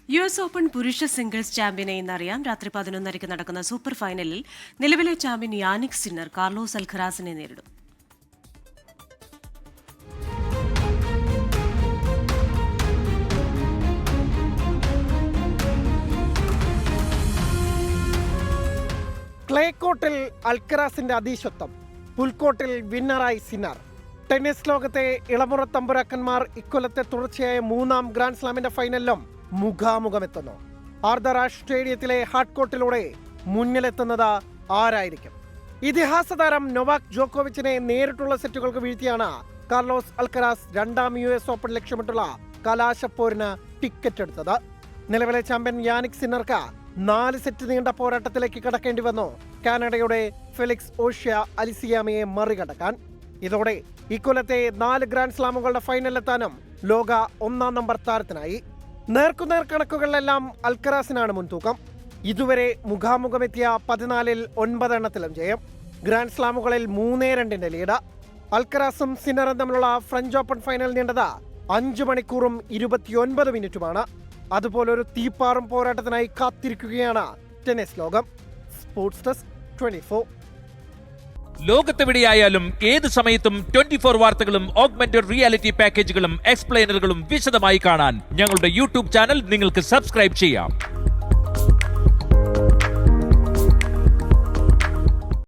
US open പുരുഷ singles ചാമ്പ്യനെ ഇന്നറിയാം. രാത്രി 11:30 നടക്കുന്ന സൂപ്പർ ഫൈനലിൽ നിലവിലെ ചാമ്പ്യൻ യാനിക് സിന്നർ കാർലോസ് അൽഖറാസിനെ നേരിടും. ക്ലേ കോർട്ടിൽ അൽക്കറാസിന്റെ അതീശത്വം, പുൽക്കോട്ടിൽ വിന്നറായി സിന്നർ. ടെന്നീസ് ലോകത്തെ ഇളമുറ തമ്പുരാക്കന്മാർ ഇക്കൊല്ലത്തെ തുടർച്ചയായ 3-ാം ഗ്രാൻഡ് സ്ലാമിന്റെ ഫൈനലിലും മുഖാമുഖമെത്തുന്നു. ആർദറാഷ് സ്റ്റേഡിയത്തിലെ ഹാർഡ് കോർട്ടിലൂടെ മുന്നിലെത്തുന്നത് ആരായിരിക്കും? ഇതിഹാസ താരം നൊവാക് ജോക്കോവിച്ചിനെ നേരിട്ടുള്ള സെറ്റുകൾക്ക് വീഴ്ത്തിയാണ് കാർലോസ് അൽക്കറാസ് 2-ാം US ഓപ്പൺ ലക്ഷ്യമിട്ടുള്ള കലാശപ്പോരിന് ടിക്കറ്റ് എടുത്തത്. നിലവിലെ ചാമ്പ്യൻ യാനിക് സിന്നർക്ക് 4 സെറ്റ് നീണ്ട പോരാട്ടത്തിലേക്ക് കടക്കേണ്ടി വന്നു കാനഡയുടെ ഫെലിക്സ് ഓഷ്യ അലിസിയാമയെ മറികടക്കാൻ. ഇതോടെ ഇക്കൊല്ലത്തെ 4 ഗ്രാൻഡ് സ്ലാമുകളുടെ ഫൈനലിലെത്താനും ലോക 1-ാം നമ്പർ താരത്തിനായി. നേർക്കുനേർ കണക്കുകളിലെല്ലാം അൽക്കറാസിനാണ് മുൻതൂക്കം. ഇതുവരെ മുഖാമുഖമെത്തിയ 14-ൽ 9 എണ്ണത്തിലും ജയം. Grand സ്ലാമുകളിൽ 3-2 lead. അൽക്കറാസും സിന്നറും തമ്മിലുള്ള ഫ്രഞ്ച് ഓപ്പൺ ഫൈനൽ നീണ്ടത് 5 മണിക്കൂറും 29 മിനിറ്റുമാണ്. അതുപോലൊരു തീപ്പാറും പോരാട്ടത്തിനായി കാത്തിരിക്കുകയാണ് ടെന്നീസ് ലോകം. Sports desk 24. ലോകത്തെവിടെയായാലും ഏത് സമയത്തും 24 വാർത്തകളും ഓഗ്മെന്റഡ് റിയാലിറ്റി പാക്കേജുകളും എക്സ്പ്ലെയിനറുകളും വിശദമായി കാണാൻ ഞങ്ങളുടെ യൂട്യൂബ് ചാനൽ നിങ്ങൾക്ക് സബ്സ്ക്രൈബ് ചെയ്യാം.